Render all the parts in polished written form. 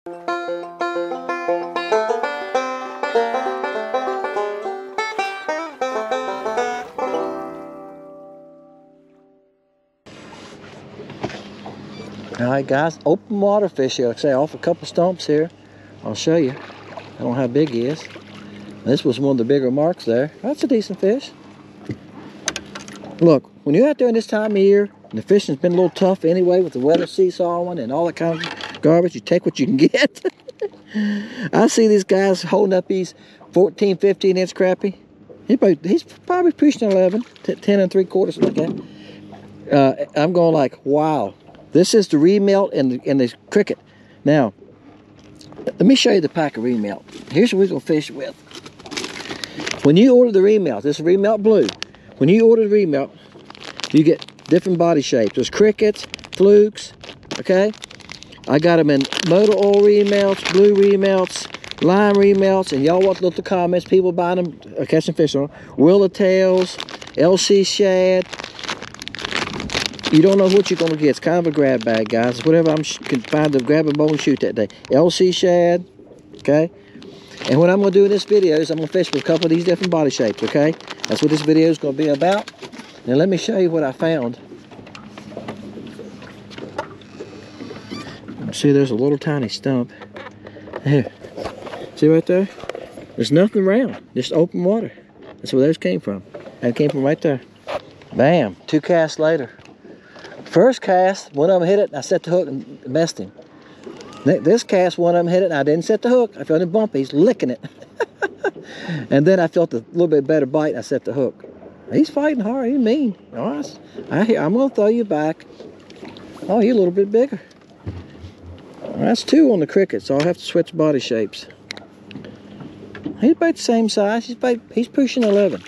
Alright guys, open water fish here. Like I say, off a couple stumps here. I'll show you. I don't know how big he is. This was one of the bigger marks there. That's a decent fish. Look, when you're out there in this time of year, and the fishing's been a little tough anyway with the weather seesawing and all that kind of garbage, you take what you can get. I see these guys holding up these 14, 15 inch crappie. He's probably pushing 11, 10 and 3/4, something like that. I'm going like, wow. This is the remelt and the cricket. Now, let me show you the pack of remelt. Here's what we're going to fish with. When you order the remelt, this is remelt blue. When you order the remelt, you get different body shapes. There's crickets, flukes, okay? I got them in motor oil remelts, blue remelts, lime remelts, and y'all want to look at the comments. People buying them, catching fish on them. Willowtails, LC shad. You don't know what you're going to get. It's kind of a grab bag, guys. It's whatever I can find to grab a bow and shoot that day. LC shad, okay? And what I'm going to do in this video is I'm going to fish with a couple of these different body shapes, okay? That's what this video is going to be about. Now let me show you what I found. See, there's a little tiny stump. Here. See right there? There's nothing around. Just open water. That's where those came from. That came from right there. Bam. 2 casts later. First cast, one of them hit it, and I set the hook and messed him. This cast, one of them hit it, and I didn't set the hook. I felt him bumpy. He's licking it. And then I felt a little bit better bite, and I set the hook. He's fighting hard. He's mean. All right. I'm going to throw you back. Oh, he's a little bit bigger. That's 2 on the cricket, so I'll have to switch body shapes. He's about the same size. He's pushing 11.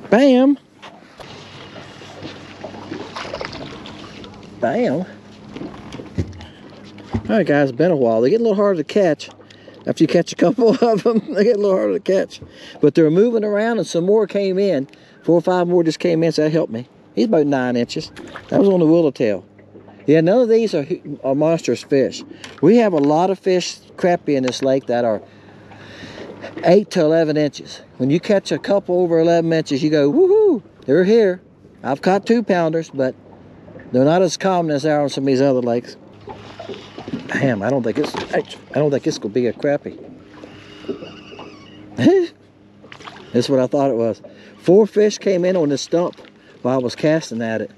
Bam. Bam. Alright guys, it's been a while. They get a little harder to catch. After you catch a couple of them, they get a little harder to catch. But they're moving around and some more came in. 4 or 5 more just came in, so that helped me. He's about 9 inches. That was on the willowtail. Yeah, none of these are monstrous fish. We have a lot of fish, crappie in this lake that are 8 to 11 inches. When you catch a couple over 11 inches, you go, woohoo, they're here. I've caught 2-pounders, but they're not as common as they are on some of these other lakes. Damn, I don't think this could be a crappie. That's what I thought it was. 4 fish came in on this stump while I was casting at it.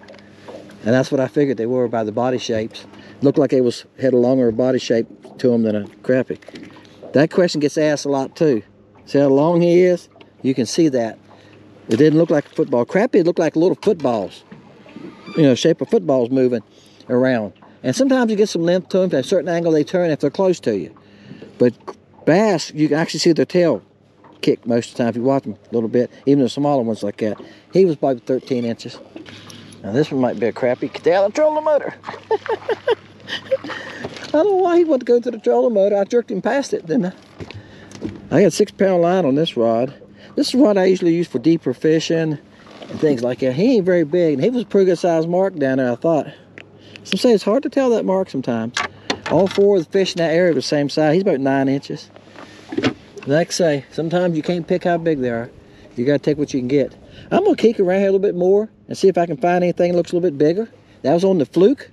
And that's what I figured they were by the body shapes. Looked like they had a longer body shape to them than a crappie. That question gets asked a lot too. See how long he is? You can see that. It didn't look like a football. Crappie looked like little footballs. You know, shape of footballs moving around. And sometimes you get some length to them. At a certain angle they turn if they're close to you. But bass, you can actually see their tail kick most of the time if you watch them a little bit. Even the smaller ones like that. He was probably 13 inches. Now this one might be a crappie. Get down and troll the motor. I don't know why he wanted to go to the trolling motor. I jerked him past it, didn't I? I got 6-pound line on this rod. This is what I usually use for deeper fishing and things like that. He ain't very big, and he was a pretty good sized mark down there, I thought. Some say it's hard to tell that mark sometimes. All 4 of the fish in that area are the same size. He's about 9 inches. Like I say, sometimes you can't pick how big they are. You got to take what you can get. I'm going to kick around here a little bit more and see if I can find anything that looks a little bit bigger. That was on the fluke.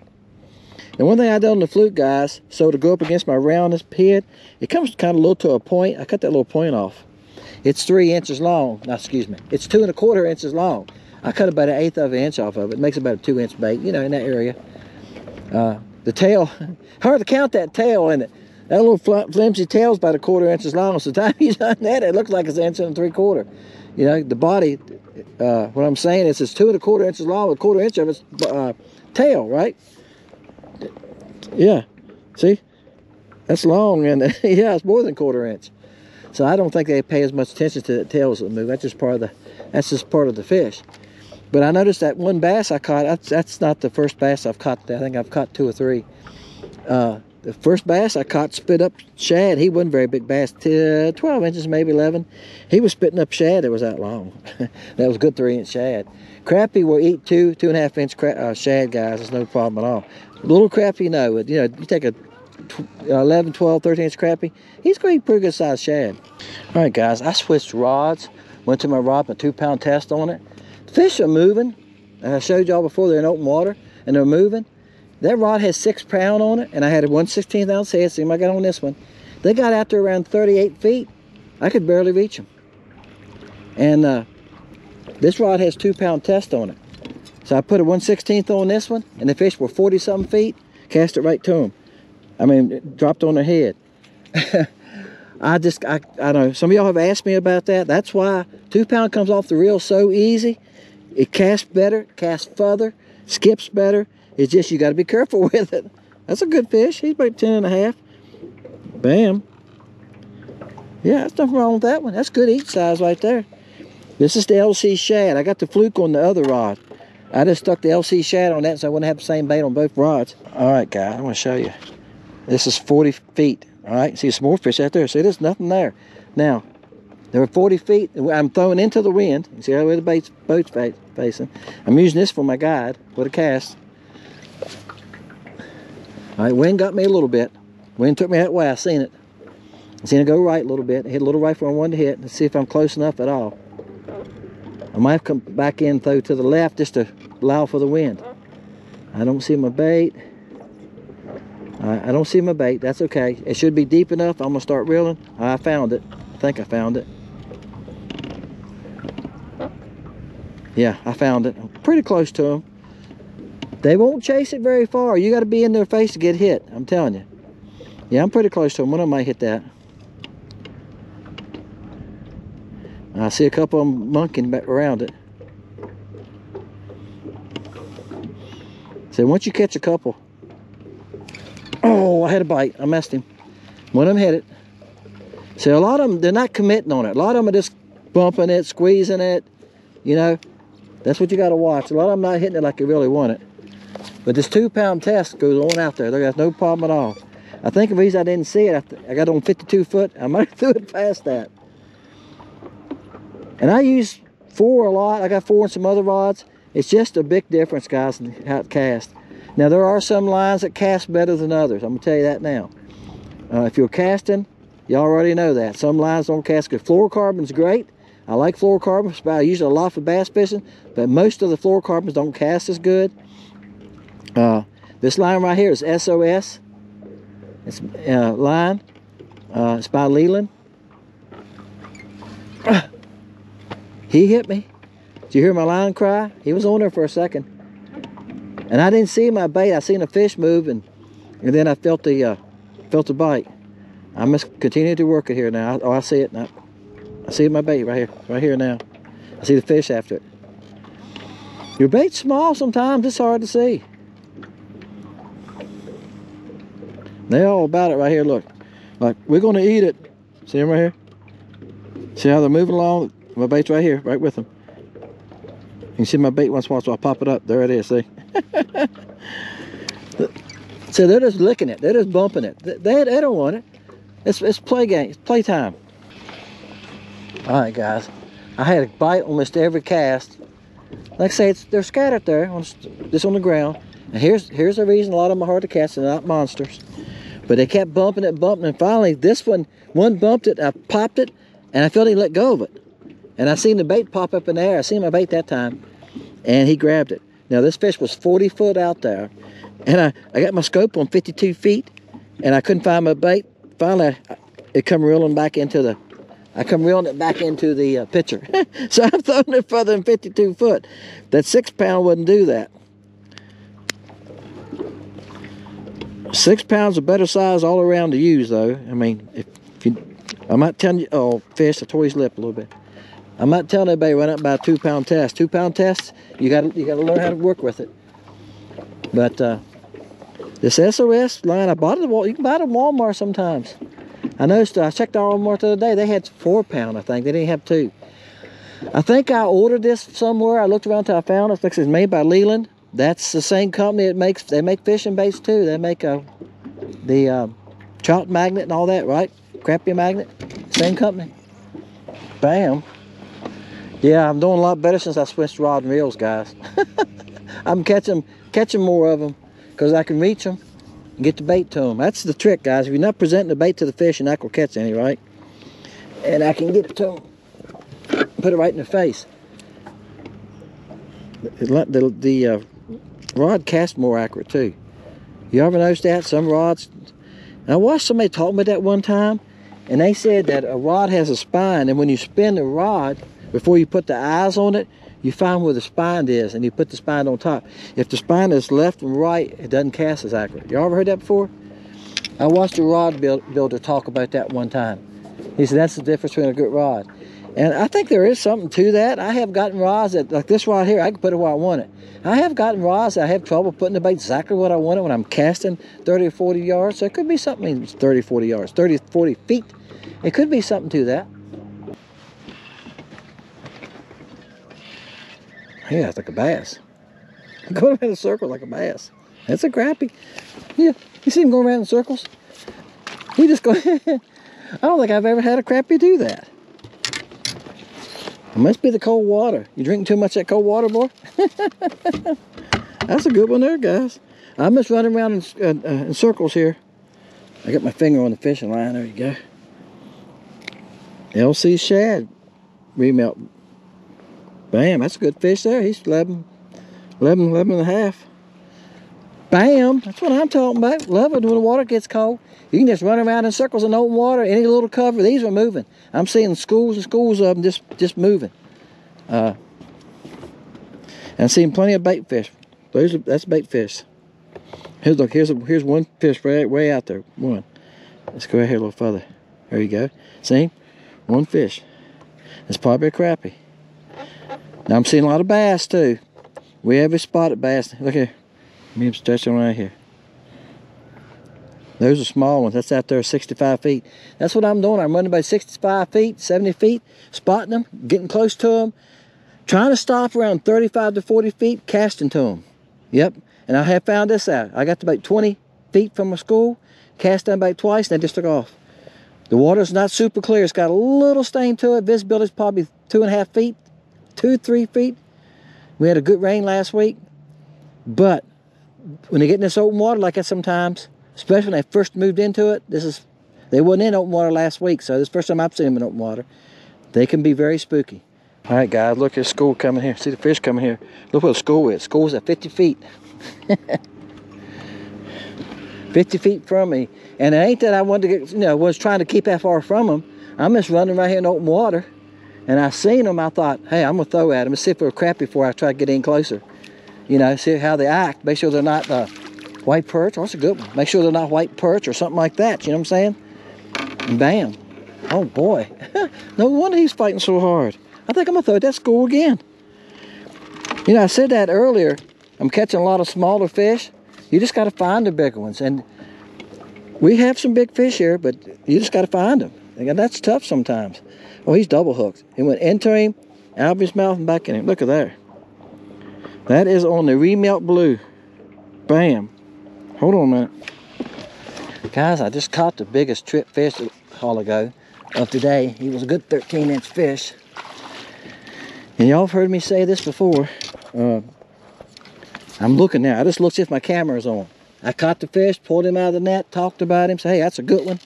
And one thing I did on the fluke, guys, so to go up against my roundness head, it comes kind of low to a point. I cut that little point off. It's 3 inches long. No, excuse me. It's 2 1/4 inches long. I cut about 1/8 of an inch off of it. It makes about a 2-inch bait, you know, in that area. The tail, hard to count that tail, isn't it? That little flimsy tail's about 1/4 inches long. So the time he's done that, it looks like it's 1 3/4. You know, the body, what I'm saying is it's 2 1/4 inches long, 1/4 inch of its tail, right? Yeah, see? That's long, and yeah, it's more than 1/4 inch. So I don't think they pay as much attention to the tails that move. That's just part of the fish. But I noticed that one bass I caught, that's not the first bass I've caught. I think I've caught 2 or 3. The first bass I caught spit up shad. He wasn't very big bass, 12 inches, maybe 11. He was spitting up shad that was that long. That was a good 3-inch shad. Crappie will eat 2 1/2 inch shad, guys. There's no problem at all. Little crappie, no. You know, you take a 11, 12, 13-inch crappie. He's going to be a pretty good sized shad. All right, guys, I switched rods. Went to my rod, a 2-pound test on it. Fish are moving. I showed y'all before, they're in open water, and they're moving. That rod has 6 pound on it, and I had a 1/16 ounce head. See, I got on this one. They got out there around 38 feet. I could barely reach them. And this rod has 2-pound test on it. So I put a 1/16 on this one, and the fish were 40-something feet. Cast it right to them. I mean, it dropped on their head. I don't know. Some of y'all have asked me about that. That's why 2-pound comes off the reel so easy. It casts better, casts further, skips better. It's just you got to be careful with it. That's a good fish. He's about 10.5. Bam. Yeah, that's nothing wrong with that one. That's good eat size right there. This is the LC shad. I got the fluke on the other rod. I just stuck the LC shad on that so I wouldn't have the same bait on both rods. All right, guys, I want to show you. This is 40 feet. All right, see some more fish out there. See, there's nothing there. Now, there were 40 feet. I'm throwing into the wind. You see how the boat's facing. I'm using this for my guide with a cast. All right, wind got me a little bit. Wind took me that way. I seen it. I seen it go right a little bit. I hit a little right where I wanted to hit. Let's see if I'm close enough at all. I might have come back in though to the left just to allow for the wind. I don't see my bait. I don't see my bait. That's okay. It should be deep enough. I'm gonna start reeling. I found it. I think I found it. Yeah, I found it. I'm pretty close to them. They won't chase it very far. You got to be in their face to get hit. I'm telling you. Yeah, I'm pretty close to them. One of them might hit that. I see a couple of them monkeying back around it. So once you catch a couple. Oh, I had a bite. I messed him. One of them hit it. So a lot of them, they're not committing on it. A lot of them are just bumping it, squeezing it. You know, that's what you got to watch. A lot of them not hitting it like they really want it. But this 2-pound test goes on out there. There's no problem at all. I think the reason I didn't see it, I got on 52 foot. I might have threw it past that. And I use 4 a lot. I got 4 and some other rods. It's just a big difference, guys, in how it casts. Now, there are some lines that cast better than others. I'm going to tell you that now. If you're casting, you already know that. Some lines don't cast good. Fluorocarbon's great. I like fluorocarbons. I use it a lot for bass fishing, but most of the fluorocarbons don't cast as good. This line right here is SOS. It's line. It's by Leland. He hit me. Did you hear my line cry? He was on there for a second. And I didn't see my bait. I seen a fish move, and then I felt the bite. I must continue to work it here now. Oh, I see it now. I see my bait right here now. I see the fish after it. Your bait's small sometimes. It's hard to see. They're all about it right here. Look, like we're gonna eat it. See them right here? See how they're moving along? My bait's right here, right with them. You can see my bait once in a while, so I'll pop it up. There it is, see? So they're just licking it. They're just bumping it. They don't want it. It's play game. It's playtime. All right, guys. I had a bite almost every cast. Like I say, they're scattered there, just on the ground. And here's the reason a lot of them are hard to catch. They're not monsters. But they kept bumping it, and finally this one bumped it. I popped it, and I felt he let go of it. And I seen the bait pop up in the air. I seen my bait that time, and he grabbed it. Now this fish was 40 foot out there, and I got my scope on 52 feet, and I couldn't find my bait. Finally, it come reeling back into the. I come reeling it back into the pitcher. So I'm throwing it further than 52 foot. That 6-pound wouldn't do that. 6 pounds a better size all around to use, though. I mean, if you, I'm not telling you. Oh, fish! I tore his lip a little bit. I'm not telling anybody run up by a 2-pound test. 2-pound tests, you got to learn how to work with it. But this SOS line, I bought it at Walmart. You can buy it at Walmart sometimes. I noticed. I checked our Walmart the other day. They had 4-pound. I think they didn't have 2. I think I ordered this somewhere. I looked around till I found it. It's made by Leland. That's the same company that makes. They make fishing baits too. They make the trout magnet and all that, right? Crappie magnet. Same company. Bam. Yeah, I'm doing a lot better since I switched rod and reels, guys. I'm catching more of them because I can reach them. and get the bait to them. That's the trick, guys. If you're not presenting the bait to the fish, you're not going to catch any, right? And I can get it to them. Put it right in their face. The rod casts more accurate, too. You ever notice that? Some rods... I watched somebody talking about that one time, and they said that a rod has a spine, and when you spin the rod, before you put the eyes on it, you find where the spine is, and you put the spine on top. If the spine is left and right, it doesn't cast as accurate. You ever heard that before? I watched a rod builder talk about that one time. He said that's the difference between a good rod. And I think there is something to that. I have gotten rods that, like this rod here, I can put it where I want it. I have gotten rods that I have trouble putting the bait exactly what I want it when I'm casting 30 or 40 yards. So it could be something, 30, 40 yards, 30, 40 feet. It could be something to that. Yeah, it's like a bass. Going around in a circle like a bass. That's a crappie. Yeah, you see him going around in circles? He just goes, I don't think I've ever had a crappie do that. It must be the cold water. You drinking too much of that cold water, boy? That's a good one there, guys. I'm just running around in circles here. I got my finger on the fishing line. There you go. LC shad remelt. Bam, that's a good fish there. He's 11 and a half. Bam, that's what I'm talking about. Love it when the water gets cold. You can just run around in circles in open water, any little cover. These are moving. I'm seeing schools and schools of them just moving. And I'm seeing plenty of bait fish. That's bait fish. Here's one fish way out there. One. Let's go out here a little further. There you go. See? One fish. It's probably a crappie. Now I'm seeing a lot of bass too. We have a spotted bass. Look here. Let me stretch them right here. Those are small ones. That's out there 65 feet. That's what I'm doing. I'm running about 65 feet, 70 feet, spotting them, getting close to them, trying to stop around 35 to 40 feet, casting to them. Yep. And I have found this out. I got to about 20 feet from my school, cast down about twice, and they just took off. The water's not super clear. It's got a little stain to it. Visibility is probably 2.5 feet, 2-3 feet. We had a good rain last week, but when they get in this open water like that sometimes, especially when they first moved into it, they wasn't in open water last week, so this is the first time I've seen them in open water. They can be very spooky. All right, guys, look at the school coming here. See the fish coming here. Look where the school is. School's at 50 feet. 50 feet from me. And it ain't that I wanted to get, was trying to keep that far from them. I'm just running right here in open water. And I seen them, I thought, hey, I'm going to throw at them and see if they're crappy before I try to get in closer. See how they act. Make sure they're not white perch. Oh, that's a good one. Make sure they're not white perch or something like that. You know what I'm saying? And bam. Oh, boy. No wonder he's fighting so hard. I think I'm going to throw at that school again. I said that earlier. I'm catching a lot of smaller fish. You just got to find the bigger ones. And we have some big fish here, but you just got to find them. And that's tough sometimes. Oh, he's double hooked. He went into him, out of his mouth, and back in him. Look at that. That is on the Remelt Blue. Bam. Hold on a minute. Guys, I just caught the biggest trip fish a while ago of today. He was a good 13-inch fish. And y'all have heard me say this before. I'm looking now. I just looked if my camera's on. I caught the fish, pulled him out of the net, talked about him, said, hey, that's a good one.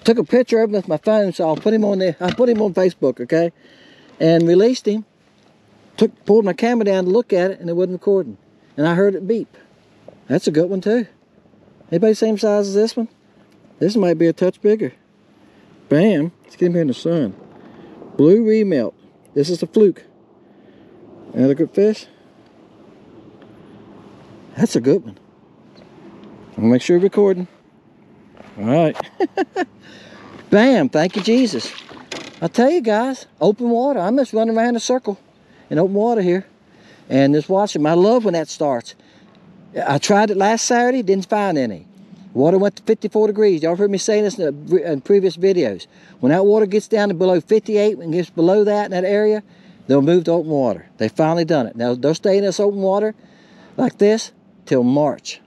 Took a picture of him with my phone, so I'll put him on there. I put him on Facebook, okay? And released him. Pulled my camera down to look at it, and it wasn't recording. And I heard it beep. That's a good one too. Anybody same size as this one? This might be a touch bigger. Bam. Let's get him here in the sun. Blue Remelt. This is the fluke. Another good fish. That's a good one. I'm gonna make sure you're recording. All right. Bam. Thank you, Jesus. I'll tell you guys, open water. I'm just running around in a circle in open water here. And just watching them. I love when that starts. I tried it last Saturday, didn't find any. Water went to 54 degrees. Y'all heard me saying this in previous videos. When that water gets down to below 58, and gets below that in that area, they'll move to open water. They finally done it. Now, they'll stay in this open water like this till March.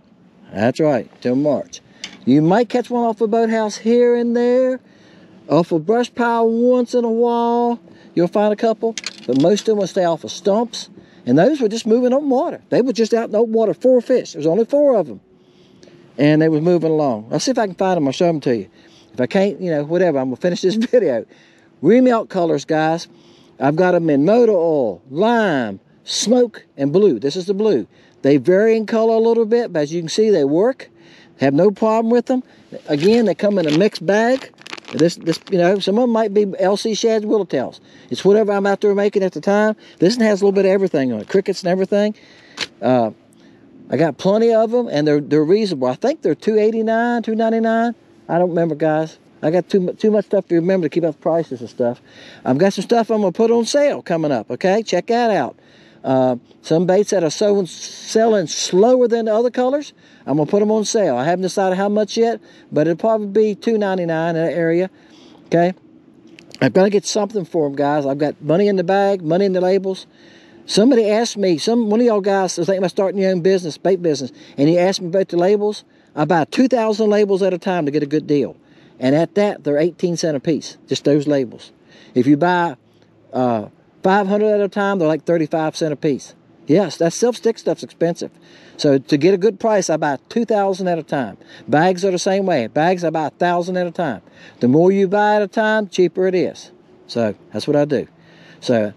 That's right, till March. You might catch one off a boathouse here and there, off a brush pile once in a while. You'll find a couple, but most of them will stay off of stumps. And those were just moving open water. They were just out in open water, 4 fish. There's only 4 of them. and they was moving along. I'll see if I can find them. I'll show them to you. If I can't, you know, whatever, I'm going to finish this video. Remelt colors, guys. I've got them in motor oil, lime, smoke, and blue. This is the blue. They vary in color a little bit, but as you can see, they work. Have no problem with them. Again, they come in a mixed bag. This, you know, some of them might be LC shads, Willowtails. It's whatever I'm out there making at the time. This one has a little bit of everything on it, crickets and everything. I got plenty of them, and they're reasonable. I think they're $2.89, $2.99. I don't remember, guys. I got too much stuff to remember to keep up the prices and stuff. I've got some stuff I'm going to put on sale coming up, okay? Check that out. Some baits that are selling slower than the other colors, I'm going to put them on sale. I haven't decided how much yet, but it'll probably be $2.99 in that area, okay? I've got to get something for them, guys. I've got money in the bag, money in the labels. Somebody asked me, one of y'all guys was thinking about starting your own business, bait business, and he asked me about the labels. I buy 2,000 labels at a time to get a good deal. And at that, they're 18 cents a piece, just those labels. If you buy 500 at a time, they're like 35 cents a piece. Yes, that self-stick stuff's expensive. So to get a good price, I buy 2,000 at a time. Bags are the same way. Bags, I buy 1,000 at a time. The more you buy at a time, the cheaper it is. So that's what I do. So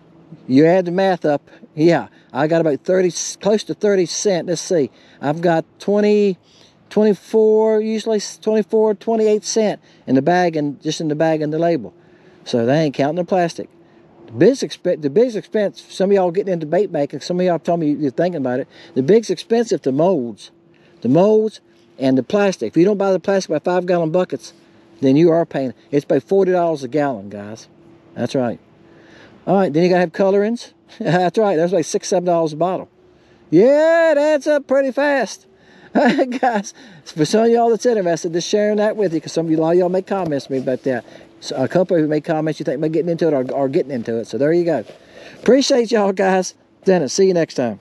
you add the math up. Yeah, I got about close to 30 cents. Let's see. I've got 24, usually 24, 28 cents in the bag, and just in the bag and the label. So they ain't counting the plastic. The biggest expense, some of y'all getting into bait making, some of y'all told me you're thinking about it. The biggest expensive, the molds. The molds and the plastic. If you don't buy the plastic by 5-gallon buckets, then you are paying. It's about $40 a gallon, guys. That's right. All right, then you got to have colorings. That's right, that's like $6, $7 a bottle. Yeah, it adds up pretty fast. Guys, for some of y'all that's interested, just sharing that with you, because a lot of y'all make comments to me about that. So a couple of you make comments you think about getting into it or getting into it. So there you go. Appreciate y'all, guys. Dennis, see you next time.